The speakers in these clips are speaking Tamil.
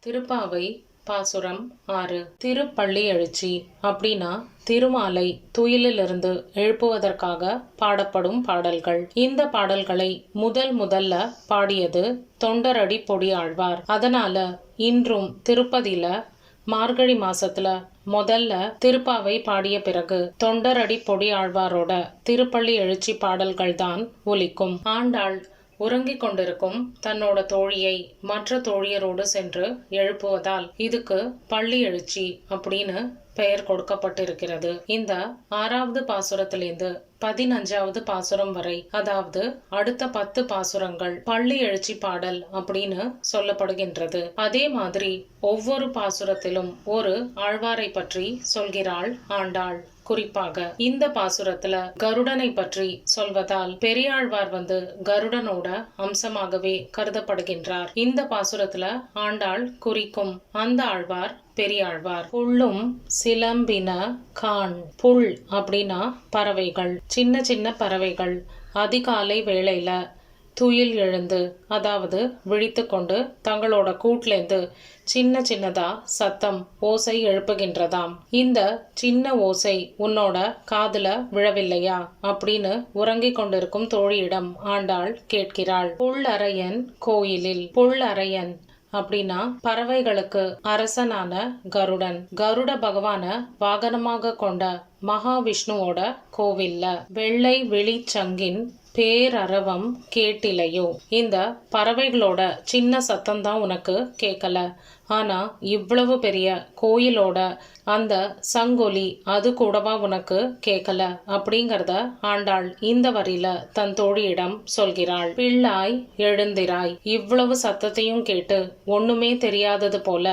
திருப்பாவை பாசுரம் 6. திருப்பள்ளி எழுச்சி அப்படின்னா திருமாலை துயிலிலிருந்து எழுப்புவதற்காக பாடப்படும் பாடல்கள். இந்த பாடல்களை முதல்ல பாடியது தொண்டரடி பொடி ஆழ்வார். அதனால இன்றும் திருப்பதியில மார்கழி மாசத்துல முதல்ல திருப்பாவை பாடிய பிறகு தொண்டரடி பொடி ஆழ்வாரோட திருப்பள்ளி எழுச்சி பாடல்கள் தான் ஒலிக்கும். ஆண்டாள் உறங்கிக் கொண்டிருக்கும் தன்னோட தோழியை மற்ற தோழியரோடு சென்று எழுப்புவதால் இதுக்கு பள்ளி எழுச்சி அப்படின்னு பெயர் கொடுக்கப்பட்டிருக்கிறது. இந்த 6வது பாசுரத்திலிருந்து 15வது பாசுரம் வரை, அதாவது அடுத்த 10 பாசுரங்கள் பள்ளி எழுச்சி பாடல் அப்படின்னு சொல்லப்படுகின்றது. அதே மாதிரி ஒவ்வொரு பாசுரத்திலும் ஒரு ஆழ்வாரை பற்றி சொல்கிறாள் ஆண்டாள். குறிப்பாக இந்த பாசுரத்துல கருடனை பற்றி சொல்வதால் பெரியாழ்வார் கருடனோட அம்சமாகவே கருதப்படுகின்றார். இந்த பாசுரத்துல ஆண்டாள் குறிக்கும் அந்த ஆழ்வார் பெரியாழ்வார். புல்லும் சிலம்பின கான். புல் அப்படின்னா பறவைகள், சின்ன சின்ன பறவைகள் அதிகாலை வேளையில துயில் எழுந்து, அதாவது விழித்து கொண்டு தங்களோட கூட்லேருந்து சின்ன சின்னதா சத்தம் ஓசை எழுப்புகின்றதாம். இந்த சின்ன ஓசை உன்னோட காதுல விழவில்லையா அப்படின்னு உறங்கிக் கொண்டிருக்கும் தோழியிடம் ஆண்டாள் கேட்கிறாள். புல்லரையன் கோயிலில். புல்லரையன் அப்படின்னா பறவைகளுக்கு அரசனான கருடன். கருட பகவான வாகனமாக கொண்ட மகாவிஷ்ணுவோட கோவில்ல வெள்ளை வெளிச்சங்கின் பேரரவம் கேட்டிலையோ. இந்த பறவைகளோட சின்ன சத்தம் தான் உனக்கு கேட்கல, ஆனா இவ்வளவு பெரிய கோயிலோட அந்த சங்கொலி அது கூடவா உனக்கு கேட்கல அப்படிங்கறத ஆண்டாள் இந்த வரியில தன் தோழியிடம் சொல்கிறாள். பிள்ளாய் எழுந்திராய். இவ்வளவு சத்தத்தையும் கேட்டு ஒண்ணுமே தெரியாதது போல,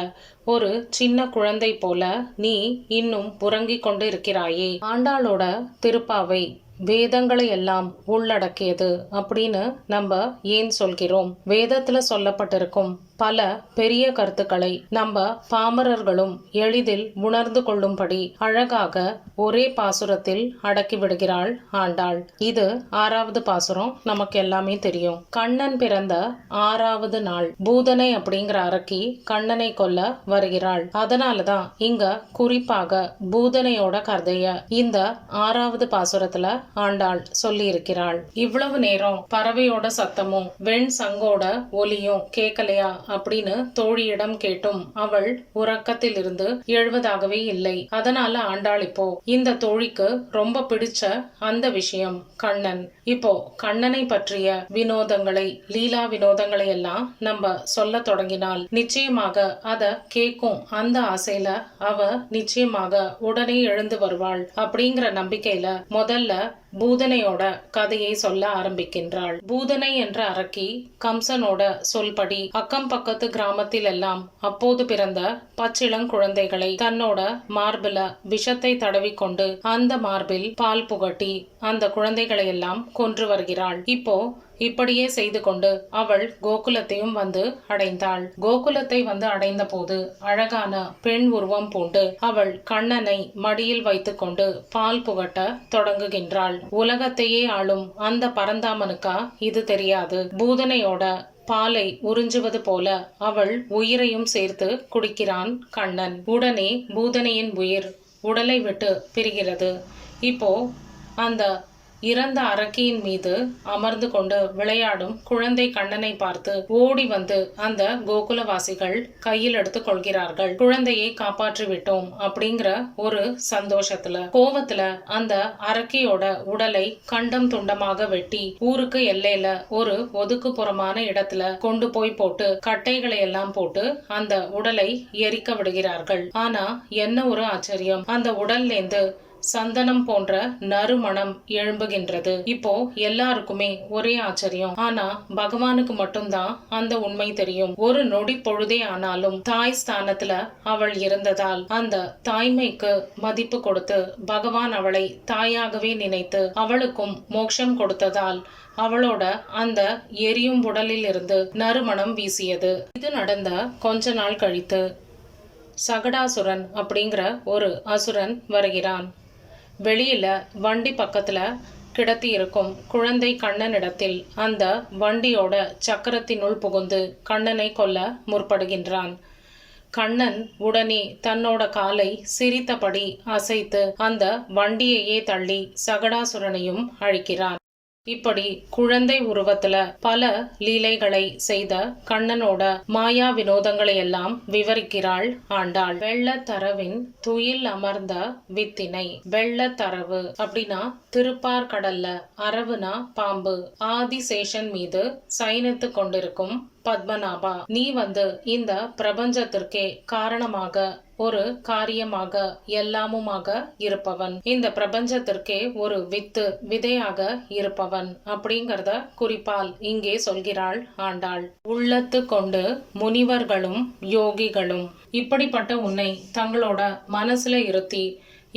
ஒரு சின்ன குழந்தை போல நீ இன்னும் உறங்கிக் கொண்டு இருக்கிறாயே. ஆண்டாளோட திருப்பாவை வேதங்களை எல்லாம் உள்ளடக்கியது அப்படின்னு நம்ம ஏன் சொல்கிறோம்? வேதத்துல சொல்லப்பட்டிருக்கும் பல பெரிய கருத்துக்களை நம்ம பாமரர்களும் எளிதில் உணர்ந்து கொள்ளும்படி அழகாக ஒரே பாசுரத்தில் அடக்கி விடுகிறாள் ஆண்டாள். இது 6வது பாசுரம். நமக்கு எல்லாமே தெரியும். கண்ணன் பிறந்த 6வது நாள் பூதனை அப்படிங்கிற அரக்கி கண்ணனை கொல்ல வருகிறாள். அதனாலதான் இங்க குறிப்பாக பூதனையோட கதைய இந்த 6வது பாசுரத்துல ஆண்டாள் சொல்லி இருக்கிறாள். இவ்வளவு நேரம் பறவையோட சத்தமும் வெண் சங்கோட ஒலியும் கேட்கலையா அப்படின்னு தோழியிடம் கேட்டும் அவள் உறக்கத்தில் இருந்து எழுவதாகவே இல்லை. அதனால ஆண்டாள் இப்போ இந்த தோழிக்கு ரொம்ப பிடிச்ச அந்த விஷயம் கண்ணன். இப்போ கண்ணனை பற்றிய வினோதங்களை, லீலா வினோதங்களை எல்லாம் நம்ம சொல்ல தொடங்கினால் நிச்சயமாக அத கேட்கும் அந்த ஆசையில அவ நிச்சயமாக உடனே எழுந்து வருவாள் அப்படிங்கிற நம்பிக்கையில முதல்ல பூதனையோட கதையை சொல்ல ஆரம்பிக்கின்றாள். பூதனை என்ற அரக்கி கம்சனோட சொல்படி அக்கம் பக்கத்து கிராமத்தில் எல்லாம் அப்போது பிறந்த பச்சிளங்குழந்தைகளை தன்னோட மார்பில விஷத்தை தடவிக்கொண்டு அந்த மார்பில் பால் புகட்டி அந்த குழந்தைகளை எல்லாம் கொன்று வருகிறாள். இப்போ இப்படியே செய்து கொண்டு அவள் கோகுலத்தையும் அடைந்தாள். கோகுலத்தை அடைந்த போது அழகான பெண் உருவம் பூண்டு அவள் கண்ணனை மடியில் வைத்துக்கொண்டு பால் புகட்ட தொடங்குகின்றாள். உலகத்தையே ஆளும் அந்த பரந்தாமனுக்கா இது தெரியாது? பூதனையோட பாலை உறிஞ்சுவது போல அவள் உயிரையும் சேர்த்து குடிக்கிறான் கண்ணன். உடனே பூதனையின் உயிர் உடலை விட்டு பிரிகிறது. இப்போ அந்த இறந்த அரக்கியின் மீது அமர்ந்து கொண்டு விளையாடும் குழந்தை கண்ணனை பார்த்து ஓடி அந்த கோகுலவாசிகள் கையில் எடுத்து கொள்கிறார்கள். குழந்தையை காப்பாற்றி விட்டோம் அப்படிங்கிற ஒரு சந்தோஷத்துல, கோவத்துல அந்த அரக்கியோட உடலை கண்டம் துண்டமாக வெட்டி ஊருக்கு எல்லையில ஒரு ஒதுக்குப்புறமான இடத்துல கொண்டு போய் போட்டு கட்டைகளை எல்லாம் போட்டு அந்த உடலை எரிக்க விடுகிறார்கள். ஆனா என்ன ஒரு ஆச்சரியம், அந்த உடல்லேந்து சந்தனம் போன்ற நறுமணம் எழும்புகின்றது. இப்போ எல்லாருக்குமே ஒரே ஆச்சரியம். ஆனா பகவானுக்கு மட்டும்தான் அந்த உண்மை தெரியும். ஒரு நொடி பொழுதே ஆனாலும் தாய் ஸ்தானத்துல அவள் இருந்ததால் அந்த தாய்மைக்கு மதிப்பு கொடுத்து பகவான் அவளை தாயாகவே நினைத்து அவளுக்கும் மோட்சம் கொடுத்ததால் அவளோட அந்த எரியும் உடலில் இருந்து நறுமணம் வீசியது. இது நடந்த கொஞ்ச நாள் கழித்து சகடாசுரன் அப்படிங்கிற ஒரு அசுரன் வருகிறான். வெளியில வண்டி பக்கத்துல கிடத்தி இருக்கும் குழந்தை கண்ணனிடத்தில் அந்த வண்டியோட சக்கரத்தினுள் புகுந்து கண்ணனை கொல்ல முற்படுகின்றான். கண்ணன் உடனே தன்னோட காலை சிரித்தபடி அசைத்து அந்த வண்டியையே தள்ளி சகடாசுரனையும் அழிக்கிறான். இப்படி குழந்தை உருவத்துல பல லீலைகளை செய்த கண்ணனோட மாயா வினோதங்களை எல்லாம் விவரிக்கிறாள் ஆண்டாள். வெள்ளத்தரவின் துயில் அமர்ந்த வித்தினை. வெள்ளத்தரவு அப்படின்னா திருப்பார்கடல்ல, அரவுனா பாம்பு, ஆதிசேஷன் மீது சயனித்து கொண்டிருக்கும் பத்மநாபா, நீ இந்த பிரபஞ்சத்திற்கே காரணமாக, ஒரு காரியமாக, எல்லாமுமாக இருப்பவன், இந்த பிரபஞ்சத்திற்கே ஒரு விதையாக இருப்பவன் அப்படிங்கறத குறிப்பால் இங்கே சொல்கிறாள் ஆண்டாள். உள்ளத்து கொண்டு முனிவர்களும் யோகிகளும். இப்படிப்பட்ட உன்னை தங்களோட மனசுல இருத்தி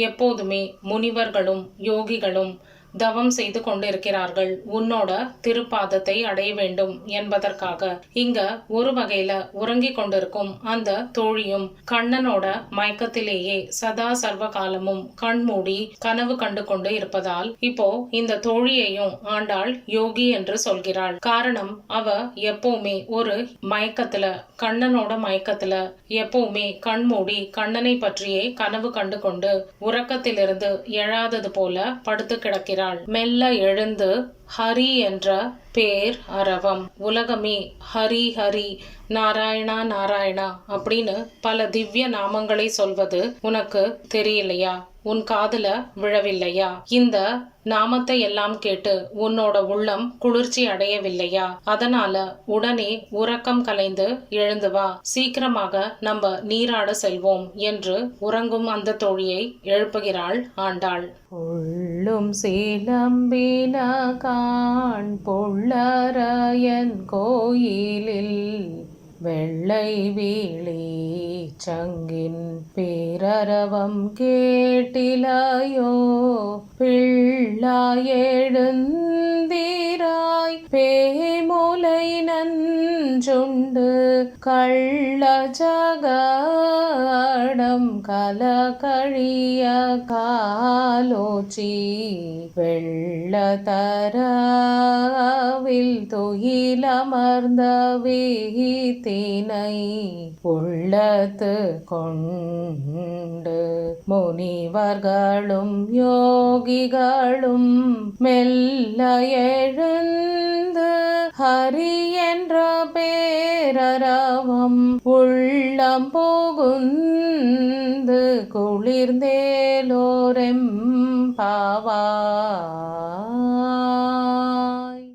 எப்போதுமே முனிவர்களும் யோகிகளும் தவம் செய்து கொண்டிருக்கிறார்கள், உன்னோட திருப்பாதத்தை அடைய வேண்டும் என்பதற்காக. இங்க ஒரு வகையில உறங்கிக் கொண்டிருக்கும் அந்த தோழியும் கண்ணனோட மயக்கத்திலேயே சதா சர்வ காலமும் கண்மூடி கனவு கண்டு கொண்டு இருப்பதால் இப்போ இந்த தோழியையும் ஆண்டாள் யோகி என்று சொல்கிறாள். காரணம், அவ எப்பவுமே ஒரு மயக்கத்துல, கண்ணனோட மயக்கத்துல எப்பவுமே கண்மூடி கண்ணனை பற்றியே கனவு கண்டு கொண்டு உறக்கத்திலிருந்து எழாதது போல படுத்து கிடக்கிறாள். மெல்ல எழுந்து ஹரி என்ற பேர் அரவம். உலகமே ஹரி ஹரி, நாராயணா நாராயணா அப்படின்னு பல திவ்ய நாமங்களை சொல்வது உனக்கு தெரியலையா? உன் காதுல விழவில்லையா? இந்த நாமத்தை எல்லாம் கேட்டு உன்னோட உள்ளம் குளிர்ச்சி அடையவில்லையா? அதனால உடனே உறக்கம் கலைந்து எழுந்து வா, சீக்கிரமாக நம்ம நீராட செல்வோம் என்று உறங்கும் அந்த தோழியை எழுப்புகிறாள் ஆண்டாள். உள்ளும் சீலம்பின காண் பொள்ளரையன் கோயிலில் வெள்ளை வீழி சங்கின் பேரரவம் கேட்டிலையோ? பிள்ளாய் எழுந்திராய் பேமுலை நஞ்சுண்டு கள்ள ஜகடம் கலகழிய காலோச்சி வெள்ளத்தரவில் துயிலமர்ந்த வீத்தினை உள்ளத்து கொண்டு முனிவர்களும் யோகிகளும் மெல்ல எழுந்து ஹரி என்ற பேரரவம் உள்ளம் புகுந்து குளிர்ந்தேலோரெம் பாவா